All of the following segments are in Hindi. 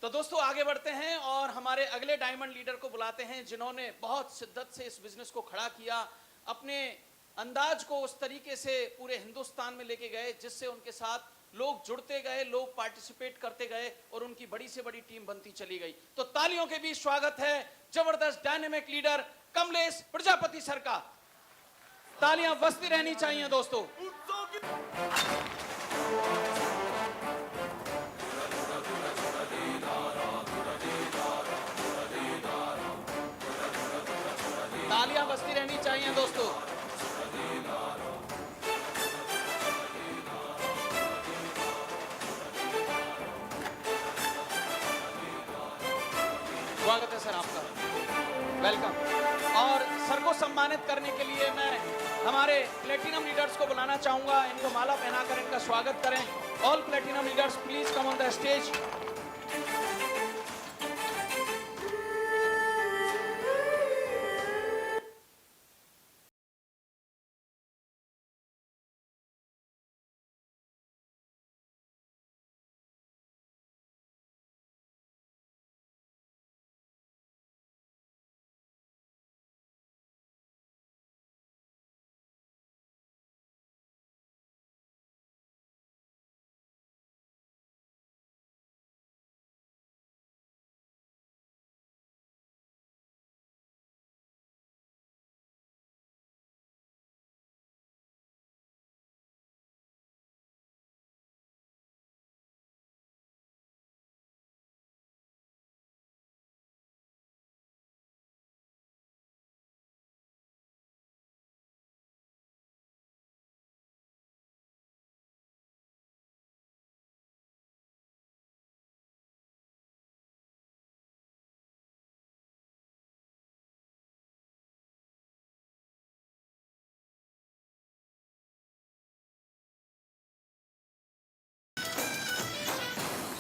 तो दोस्तों आगे बढ़ते हैं और हमारे अगले डायमंड लीडर को बुलाते हैं जिन्होंने बहुत शिद्दत से इस बिजनेस को खड़ा किया, अपने अंदाज को उस तरीके से पूरे हिंदुस्तान में लेके गए जिससे उनके साथ लोग जुड़ते गए, लोग पार्टिसिपेट करते गए और उनकी बड़ी से बड़ी टीम बनती चली गई। तो तालियों के बीच स्वागत है जबरदस्त dynamic leader Kamlesh Prajapati sir का। तालियां बजती रहनी चाहिए दोस्तों। तालियां बजती रहनी चाहिए दोस्तों। स्वागत है सर आपका, वेलकम। और सर को सम्मानित करने के लिए मैं हमारे प्लेटिनम लीडर्स को बुलाना चाहूंगा। इनको माला पहनाकर इनका स्वागत करें। All platinum leaders please come on the stage.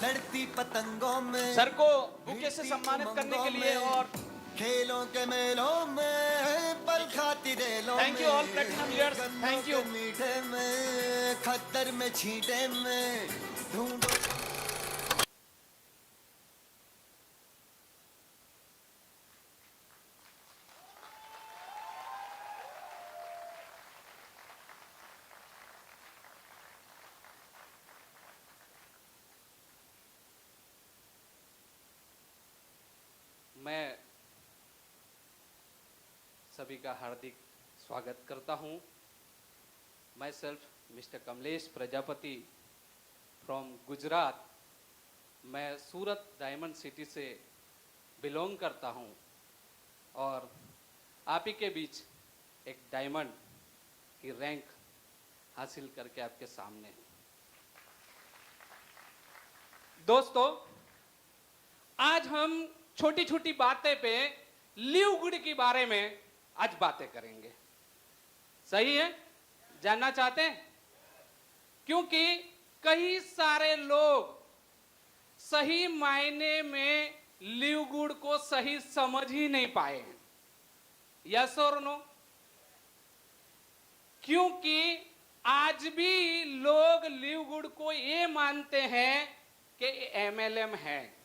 लड़ती पतंगों में सर को बुके से सम्मानित करने के लिए और खेलों के मेलों में पल खाती रेलों में। Thank you all platinum leaders, thank you. मीठे में खद्दर में छींटे में ढूंढो। मैं सभी का हार्दिक स्वागत करता हूं। My self mister Kamlesh Prajapati from Gujarat. मैं सूरत डायमंड सिटी से बिलोंग करता हूं और आप ही के बीच एक डायमंड की रैंक हासिल करके आपके सामने हूं। दोस्तों, आज हम छोटी छोटी बातें पे लिव गुड के बारे में आज बातें करेंगे। सही है? जानना चाहते हैं? क्योंकि कई सारे लोग सही मायने में लिव गुड को सही समझ ही नहीं पाए हैं। यस और नो? क्योंकि आज भी लोग लिव गुड को ये मानते हैं कि MLM है।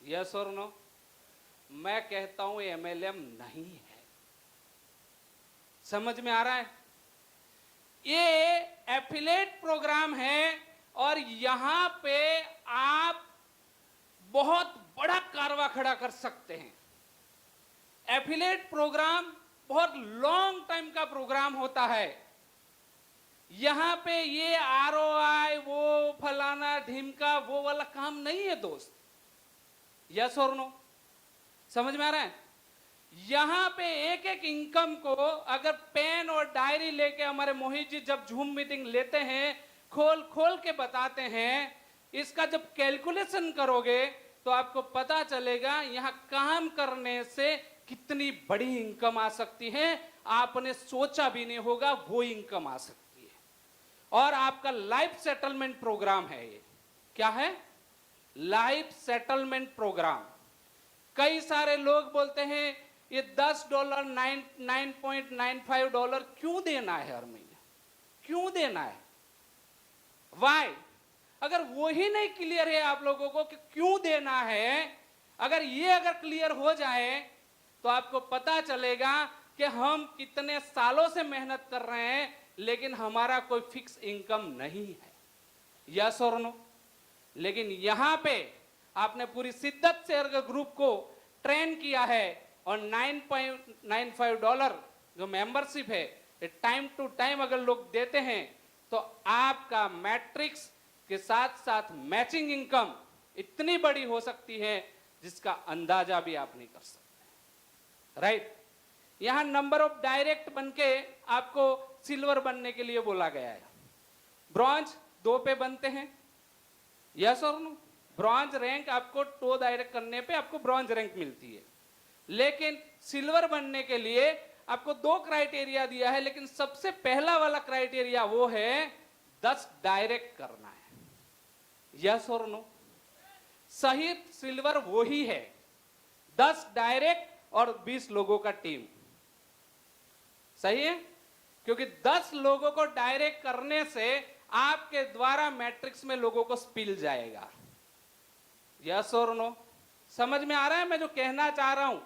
यस और नो? मैं कहता हूं MLM नहीं है। समझ में आ रहा है? ये एफिलेट प्रोग्राम है और यहां पे आप बहुत बड़ा कारवा खड़ा कर सकते हैं। एफिलेट प्रोग्राम बहुत लॉन्ग टाइम का प्रोग्राम होता है। यहां पे ये ROI वो फलाना ढिमका वो वाला काम नहीं है दोस्त। यस और नो? समझ में आ रहा है? यहां पे एक एक इनकम को अगर पेन और डायरी लेके हमारे मोहित जी जब जूम मीटिंग लेते हैं, खोल खोल के बताते हैं, इसका जब कैलकुलेशन करोगे तो आपको पता चलेगा यहां काम करने से कितनी बड़ी इनकम आ सकती है। आपने सोचा भी नहीं होगा वो इनकम आ सकती है। और आपका लाइफ सेटलमेंट प्रोग्राम है ये। क्या है? Life settlement programme. कई सारे लोग बोलते हैं ये $10 $9.95 क्यों देना है हर महीने? क्यों देना है? वाई? अगर वो ही नहीं क्लियर है आप लोगों को कि क्यों देना है, अगर क्लियर हो जाए तो आपको पता चलेगा कि हम कितने सालों से मेहनत कर रहे हैं लेकिन हमारा कोई फिक्स इनकम नहीं है। यस और नो? लेकिन यहां पे आपने पूरी शिद्दत से अगर ग्रुप को ट्रेन किया है और $9.95 जो मेंबरशिप है टाइम टू टाइम अगर लोग देते हैं तो आपका मैट्रिक्स के साथ साथ मैचिंग इनकम इतनी बड़ी हो सकती है जिसका अंदाजा भी आप नहीं कर सकते। राइट? यहां नंबर ऑफ डायरेक्ट बनके आपको सिल्वर बनने के लिए बोला गया है। ब्रॉन्ज 2 पे बनते हैं। यस और नो? ब्रॉन्ज रैंक आपको 2 डायरेक्ट करने पे आपको ब्रॉन्ज रैंक मिलती है, लेकिन सिल्वर बनने के लिए आपको 2 क्राइटेरिया दिया है, लेकिन सबसे पहला वाला क्राइटेरिया वो है 10 डायरेक्ट करना है। यस और नो? सही सिल्वर वो ही है, 10 डायरेक्ट और 20 लोगों का टीम। सही है? क्योंकि 10 लोगों को डायरेक्ट करने से आपके द्वारा मैट्रिक्स में लोगों को स्पिल जाएगा। यस और नो? समझ में आ रहा है मैं जो कहना चाह रहा हूं?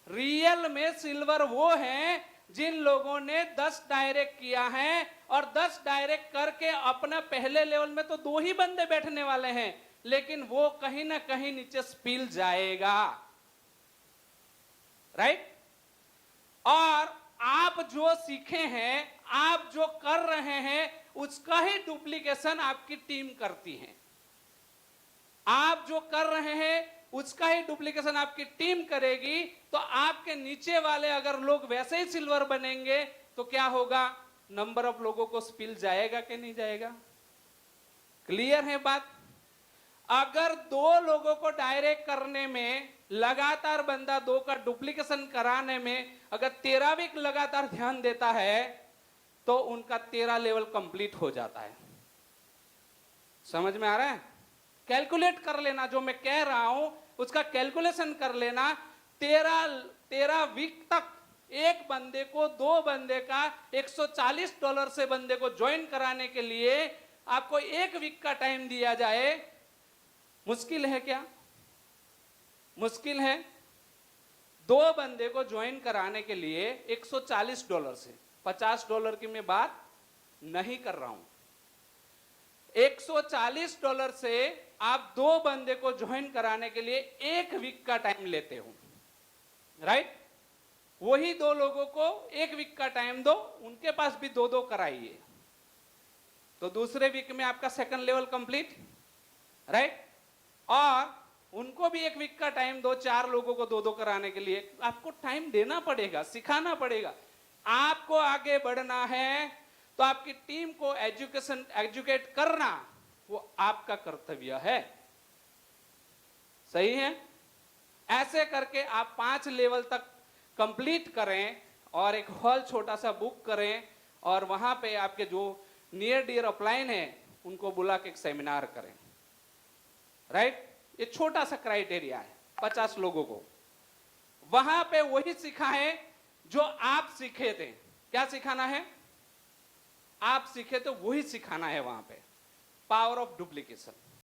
रियल में सिल्वर वो है जिन लोगों ने 10 डायरेक्ट किया है, और 10 डायरेक्ट करके अपना पहले लेवल में तो 2 ही बंदे बैठने वाले हैं, लेकिन वो कहीं ना कहीं नीचे स्पिल जाएगा। राइट? और आप जो सीखे हैं, आप जो कर रहे हैं, उसका ही डुप्लीकेशन आपकी टीम करती है। आप जो कर रहे हैं उसका ही डुप्लीकेशन आपकी टीम करेगी, तो आपके नीचे वाले अगर लोग वैसे ही सिल्वर बनेंगे तो क्या होगा? नंबर ऑफ लोगों को स्पिल जाएगा कि नहीं जाएगा? क्लियर है बात? अगर 2 लोगों को डायरेक्ट करने में, लगातार बंदा 2 का डुप्लीकेशन कराने में अगर 13 वीक लगातार ध्यान देता है तो उनका 13 लेवल कंप्लीट हो जाता है। समझ में आ रहा है? कैलकुलेट कर लेना, जो मैं कह रहा हूं उसका कैलकुलेशन कर लेना। 13 वीक तक एक बंदे को, 2 बंदे का $140 से बंदे को ज्वाइन कराने के लिए आपको 1 वीक का टाइम दिया जाए, मुश्किल है क्या? मुश्किल है? 2 बंदे को ज्वाइन कराने के लिए $140 से, $50 की मैं बात नहीं कर रहा हूं। $140 से आप 2 बंदे को ज्वाइन कराने के लिए 1 वीक का टाइम लेते हो। राइट? वही 2 लोगों को 1 वीक का टाइम दो, उनके पास भी 2-2 कराइए, तो दूसरे वीक में आपका सेकंड लेवल कंप्लीट। राइट? और उनको भी 1 वीक का टाइम दो, 4 लोगों को 2-2 कराने के लिए। आपको टाइम देना पड़ेगा, सिखाना पड़ेगा। आपको आगे बढ़ना है तो आपकी टीम को एजुकेट करना वो आपका कर्तव्य है। सही है? ऐसे करके आप 5 लेवल तक कंप्लीट करें और एक हॉल छोटा सा बुक करें, और वहां पे आपके जो नियर डियर अपलाइन है उनको बुला के एक सेमिनार करें। राइट? ये छोटा सा क्राइटेरिया है, 50 लोगों को। वहां पे वही सिखाएं जो आप सीखे थे। क्या सिखाना है? आप सीखे तो वही सिखाना है वहां पे, पावर ऑफ डुप्लीकेशन।